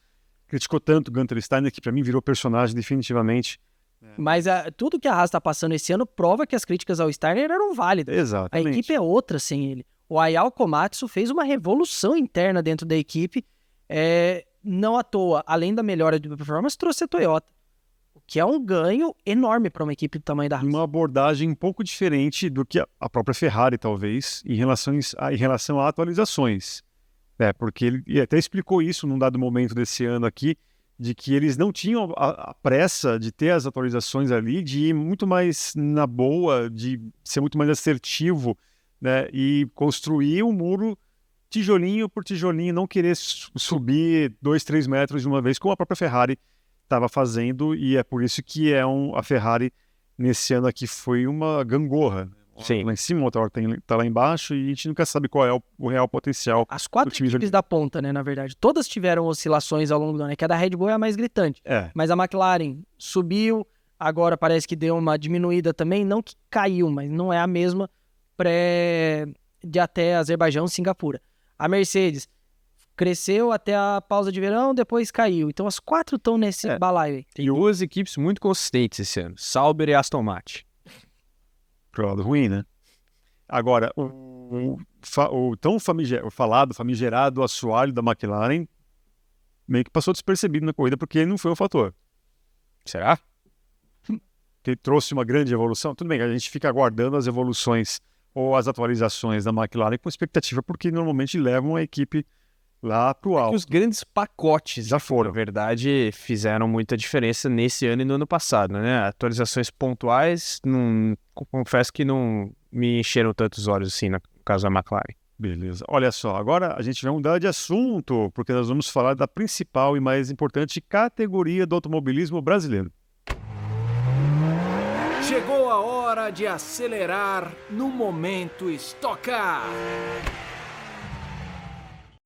S1: criticou tanto o Gunther Steiner, que para mim virou personagem definitivamente.
S3: Mas tudo que a Haas está passando esse ano prova que as críticas ao Steiner eram válidas.
S1: Exatamente.
S3: A equipe é outra sem ele. O Ayao Komatsu fez uma revolução interna dentro da equipe. Não à toa, além da melhora de performance, trouxe a Toyota. O que é um ganho enorme para uma equipe do tamanho da Haas.
S1: Uma abordagem um pouco diferente do que a própria Ferrari, talvez, em relação a atualizações. Porque ele até explicou isso num dado momento desse ano aqui, de que eles não tinham a pressa de ter as atualizações ali, de ir muito mais na boa, de ser muito mais assertivo, né, e construir um muro tijolinho por tijolinho, não querer subir 2, 3 metros de uma vez, como a própria Ferrari estava fazendo, e é por isso que a Ferrari nesse ano aqui foi uma gangorra.
S2: Sim.
S1: Lá em cima, o motor está lá embaixo e a gente nunca sabe qual é o real potencial.
S3: As 4 equipes da ponta, né, na verdade, todas tiveram oscilações ao longo do ano, que a da Red Bull é a mais gritante. Mas a McLaren subiu, agora parece que deu uma diminuída também, não que caiu, mas não é a mesma de até Azerbaijão, Singapura. A Mercedes cresceu até a pausa de verão, depois caiu. Então as 4 estão nesse balaio aí.
S2: Tem 2 equipes muito consistentes esse ano, Sauber e Aston Martin.
S1: Pro lado ruim, né? Agora, o tão famigerado assoalho da McLaren meio que passou despercebido na corrida porque ele não foi um fator.
S2: Será?
S1: Que ele trouxe uma grande evolução. Tudo bem, a gente fica aguardando as evoluções ou as atualizações da McLaren com expectativa porque normalmente levam a equipe lá pro alto.
S2: Que os grandes pacotes,
S1: já foram.
S2: Na verdade, fizeram muita diferença nesse ano e no ano passado, né? Atualizações pontuais, confesso que não me encheram tantos olhos assim no caso da McLaren.
S1: Beleza. Olha só, agora a gente vai mudar de assunto, porque nós vamos falar da principal e mais importante categoria do automobilismo brasileiro.
S4: Chegou a hora de acelerar no momento Stock Car.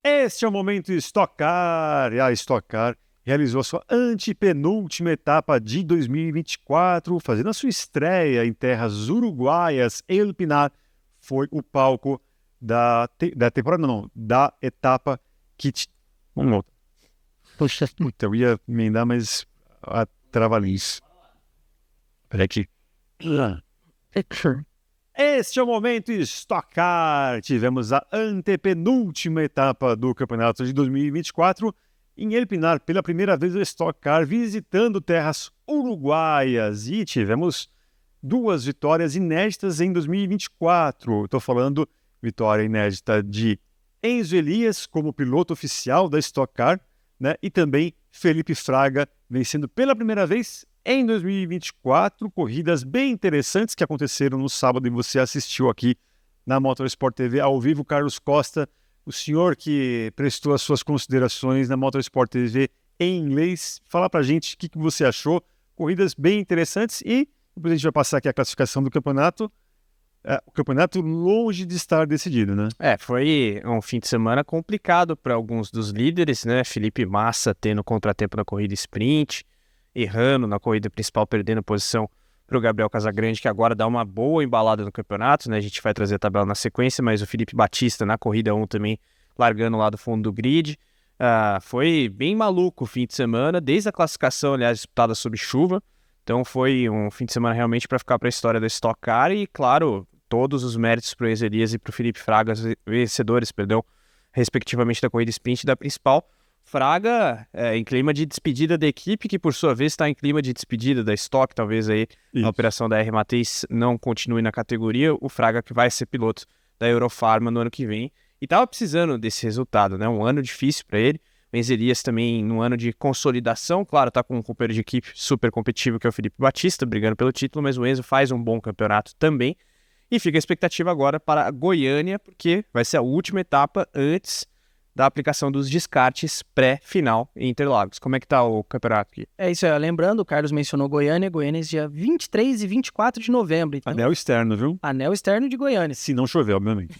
S1: Este é o momento Stock Car. A Stock Car realizou a sua antepenúltima etapa de 2024, fazendo a sua estreia em terras uruguaias. El Pinar foi o palco da temporada, não, da etapa que... Vamos voltar. Puta, eu ia emendar, mas a trava-lins. Peraí aqui. Este é o momento Stock Car. Tivemos a antepenúltima etapa do campeonato de 2024 em El Pinar, pela primeira vez a Stock Car visitando terras uruguaias. E tivemos 2 vitórias inéditas em 2024. Estou falando vitória inédita de Enzo Elias como piloto oficial da Stock Car, né? E também Felipe Fraga vencendo pela primeira vez em 2024, corridas bem interessantes que aconteceram no sábado e você assistiu aqui na Motorsport TV ao vivo. Carlos Costa, o senhor que prestou as suas considerações na Motorsport TV em inglês, fala pra gente o que você achou. Corridas bem interessantes e depois a gente vai passar aqui a classificação do campeonato. O campeonato longe de estar decidido, né?
S2: Foi um fim de semana complicado para alguns dos líderes, né? Felipe Massa tendo contratempo na corrida sprint, errando na corrida principal, perdendo posição para o Gabriel Casagrande, que agora dá uma boa embalada no campeonato, né? A gente vai trazer a tabela na sequência, mas o Felipe Batista na corrida 1 também largando lá do fundo do grid. Foi bem maluco o fim de semana, desde a classificação, aliás, disputada sob chuva. Então foi um fim de semana realmente para ficar para a história da Stock Car e, claro, todos os méritos para o Enzo Elias e para o Felipe Fraga, vencedores, respectivamente da corrida sprint e da principal. Fraga em clima de despedida da equipe, que por sua vez está em clima de despedida da Stock, talvez aí a operação da R Mateis não continue na categoria, o Fraga que vai ser piloto da Eurofarma no ano que vem, e estava precisando desse resultado, né? Um ano difícil para ele, o Enzo Elias também num ano de consolidação, claro, está com um companheiro de equipe super competitivo que é o Felipe Batista, brigando pelo título, mas o Enzo faz um bom campeonato também, e fica a expectativa agora para a Goiânia, porque vai ser a última etapa antes da aplicação dos descartes pré-final em Interlagos. Como é que tá o campeonato aqui?
S3: É isso aí, lembrando, o Carlos mencionou Goiânia dia 23 e 24 de novembro. Então,
S1: anel externo, viu?
S3: Anel externo de Goiânia.
S1: Se não chover, obviamente.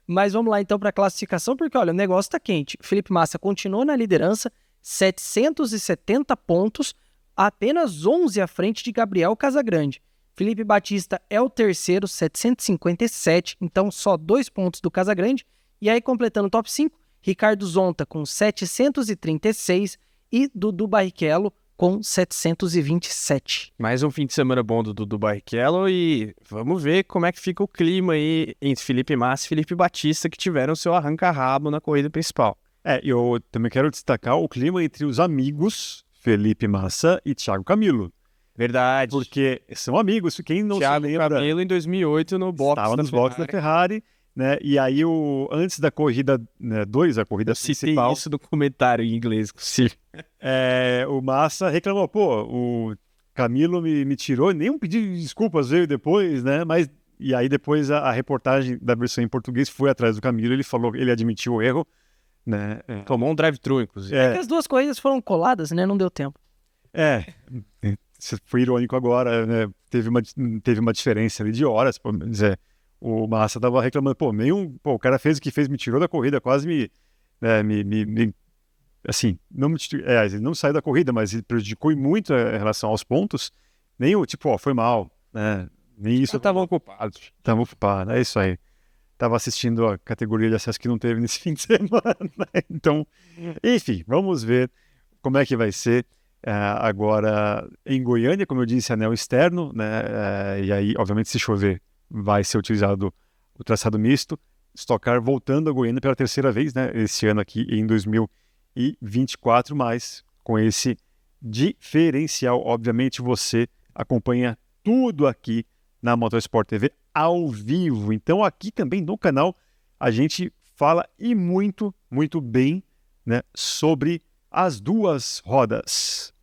S3: Mas vamos lá então para a classificação, porque olha, o negócio tá quente. O Felipe Massa continuou na liderança, 770 pontos, apenas 11 à frente de Gabriel Casagrande. Felipe Batista é o terceiro, 757, então só 2 pontos do Casagrande. E aí, completando o top 5, Ricardo Zonta com 736 e Dudu Barrichello com 727.
S2: Mais um fim de semana bom do Dudu Barrichello e vamos ver como é que fica o clima aí entre Felipe Massa e Felipe Batista, que tiveram seu arranca-rabo na corrida principal.
S1: Eu também quero destacar o clima entre os amigos Felipe Massa e Thiago Camilo.
S2: Verdade.
S1: Porque são amigos, quem não
S2: Thiago
S1: se lembra...
S2: Camilo em 2008 no box
S1: estava
S2: da
S1: nos boxes da Ferrari, né? E aí, antes da corrida 2, a corrida principal...
S2: isso no comentário em inglês, sim.
S1: O Massa reclamou, o Camilo me tirou, nenhum pedido de desculpas veio depois, né? Mas, e aí depois a reportagem da versão em português foi atrás do Camilo, ele falou, ele admitiu o erro, né?
S2: Tomou um drive-thru, inclusive.
S3: Porque as duas corridas foram coladas, né? Não deu tempo.
S1: Foi irônico agora, né? Teve uma diferença ali de horas, por dizer, o Massa tava reclamando, o cara fez o que fez, me tirou da corrida, quase assim, ele não saiu da corrida, mas ele prejudicou muito em relação aos pontos, nem foi mal, né? Nem isso.
S2: Estavam ocupados.
S1: Estavam ocupados, é isso aí. Tava assistindo a categoria de acesso que não teve nesse fim de semana, né? Então, enfim, vamos ver como é que vai ser. Agora, em Goiânia, como eu disse, anel externo, né? E aí, obviamente, se chover, vai ser utilizado o traçado misto. Stock Car voltando a Goiânia pela terceira vez, né? Esse ano aqui, em 2024, mas com esse diferencial. Obviamente, você acompanha tudo aqui na Motorsport TV ao vivo. Então, aqui também no canal, a gente fala e muito, muito bem, né, sobre as duas rodas.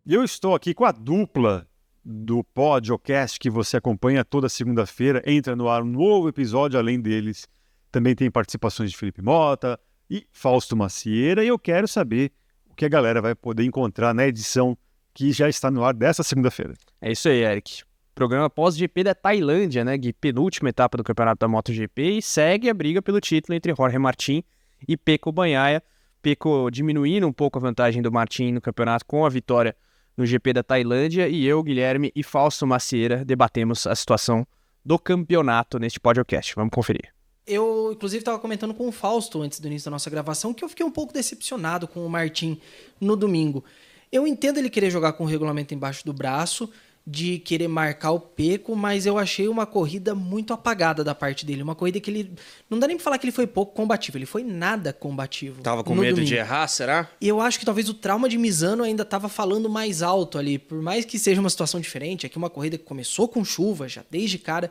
S1: E eu estou aqui com a dupla do Podcast que você acompanha toda segunda-feira. Entra no ar um novo episódio, além deles. Também tem participações de Felipe Mota e Fausto Macieira. E eu quero saber o que a galera vai poder encontrar na edição que já está no ar dessa segunda-feira.
S2: É isso aí, Eric. Programa pós-GP da Tailândia, né? Penúltima etapa do campeonato da MotoGP, e segue a briga pelo título entre Jorge Martin e Pecco Bagnaia. Pecco diminuindo um pouco a vantagem do Martin no campeonato com a vitória no GP da Tailândia, e eu, Guilherme e Fausto Macieira debatemos a situação do campeonato neste podcast. Vamos conferir.
S3: Eu, inclusive, estava comentando com o Fausto antes do início da nossa gravação que eu fiquei um pouco decepcionado com o Martin no domingo. Eu entendo ele querer jogar com o regulamento embaixo do braço, de querer marcar o Pecco, mas eu achei uma corrida muito apagada da parte dele. Uma corrida que ele... Não dá nem pra falar que ele foi pouco combativo, ele foi nada combativo.
S2: Tava com medo de errar, será?
S3: E eu acho que talvez o trauma de Misano ainda tava falando mais alto ali. Por mais que seja uma situação diferente, aqui uma corrida que começou com chuva já desde cara...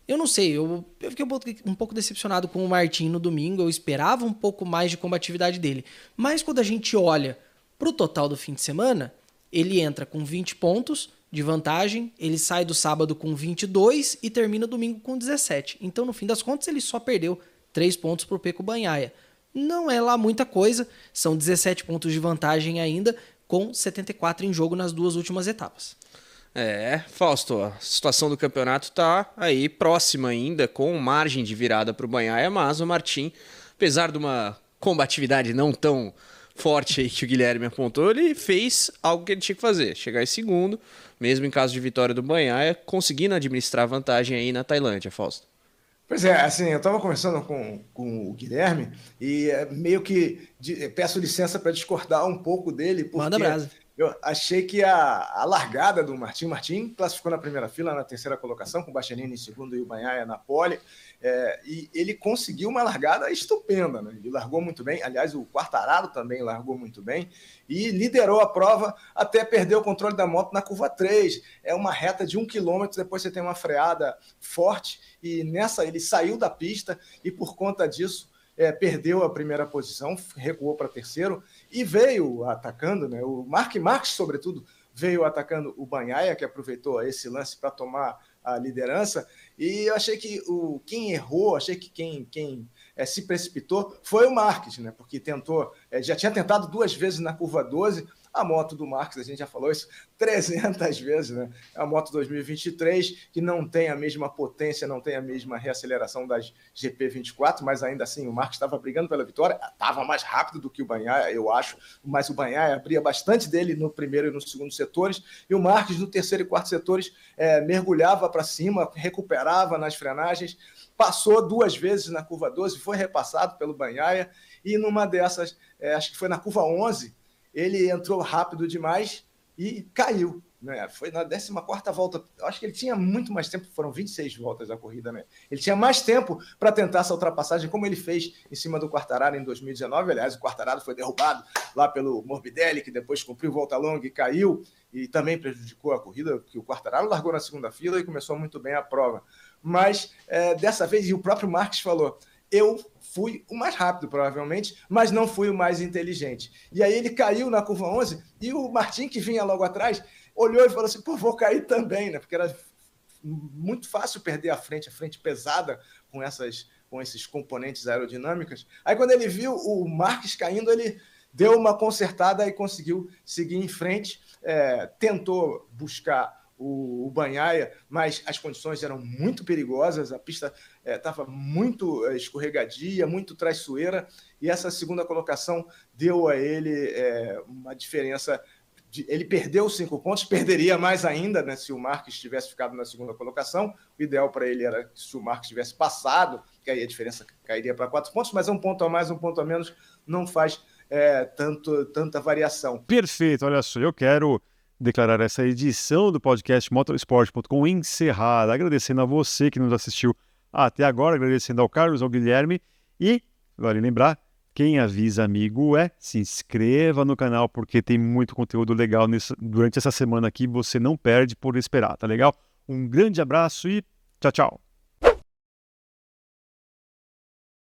S3: Eu não sei, eu fiquei um pouco decepcionado com o Martin no domingo, eu esperava um pouco mais de combatividade dele. Mas quando a gente olha pro total do fim de semana, ele entra com 20 pontos de vantagem, ele sai do sábado com 22 e termina domingo com 17. Então, no fim das contas, ele só perdeu 3 pontos pro Pecco Bagnaia. Não é lá muita coisa, são 17 pontos de vantagem ainda, com 74 em jogo nas duas últimas etapas.
S5: Fausto, a situação do campeonato tá aí próxima ainda, com margem de virada para o Bagnaia, mas o Martin, apesar de uma combatividade não tão forte aí que o Guilherme apontou, ele fez algo que ele tinha que fazer, chegar em segundo, mesmo em caso de vitória do Bagnaia, conseguindo administrar a vantagem aí na Tailândia, Fausto.
S6: Pois é, assim, eu estava conversando com o Guilherme e meio que peço licença para discordar um pouco dele, porque...
S3: Manda brasa.
S6: Eu achei que a largada do Martin classificou na primeira fila, na terceira colocação, com o Bastianini em segundo e o Bagnaia na pole, e ele conseguiu uma largada estupenda, né? Ele largou muito bem, aliás, o Quartararo também largou muito bem, e liderou a prova até perder o controle da moto na curva 3. É uma reta de 1 km, depois você tem uma freada forte, e nessa ele saiu da pista, e por conta disso, perdeu a primeira posição, recuou para terceiro e veio atacando, né? O Marc Marques, sobretudo, veio atacando o Bagnaia, que aproveitou esse lance para tomar a liderança. E eu achei que quem errou, achei que quem se precipitou foi o Marques, né? Porque tentou, já tinha tentado 2 vezes na curva 12, A moto do Marques, a gente já falou isso 300 vezes, né? É a moto 2023, que não tem a mesma potência, não tem a mesma reaceleração das GP24, mas ainda assim o Marques estava brigando pela vitória, estava mais rápido do que o Bagnaia, eu acho, mas o Bagnaia abria bastante dele no primeiro e no segundo setores, e o Marques no terceiro e quarto setores mergulhava para cima, recuperava nas frenagens, passou 2 vezes na curva 12, foi repassado pelo Bagnaia, e numa dessas, acho que foi na curva 11, ele entrou rápido demais e caiu, né? Foi na 14ª volta. Eu acho que ele tinha muito mais tempo, foram 26 voltas da corrida, né? Ele tinha mais tempo para tentar essa ultrapassagem, como ele fez em cima do Quartararo em 2019. Aliás, o Quartararo foi derrubado lá pelo Morbidelli, que depois cumpriu volta longa e caiu, e também prejudicou a corrida, porque o Quartararo largou na segunda fila e começou muito bem a prova. Mas dessa vez, e o próprio Marques falou, eu fui o mais rápido, provavelmente, mas não fui o mais inteligente. E aí ele caiu na curva 11 e o Martin, que vinha logo atrás, olhou e falou assim, pô, vou cair também, né? Porque era muito fácil perder a frente pesada com esses componentes aerodinâmicos. Aí quando ele viu o Marques caindo, ele deu uma consertada e conseguiu seguir em frente, tentou buscar o Bagnaia, mas as condições eram muito perigosas, a pista estava muito escorregadia, muito traiçoeira, e essa segunda colocação deu a ele uma diferença. Ele perdeu 5 pontos, perderia mais ainda, né, se o Marques tivesse ficado na segunda colocação. O ideal para ele era se o Marques tivesse passado, que aí a diferença cairia para 4 pontos, mas 1 ponto a mais, 1 ponto a menos não faz tanta variação.
S1: Perfeito, olha só, eu quero declarar essa edição do podcast motorsport.com encerrada, agradecendo a você que nos assistiu até agora, agradecendo ao Carlos, ao Guilherme, e vale lembrar, quem avisa amigo se inscreva no canal, porque tem muito conteúdo legal durante essa semana aqui, você não perde por esperar, tá legal? Um grande abraço e tchau, tchau!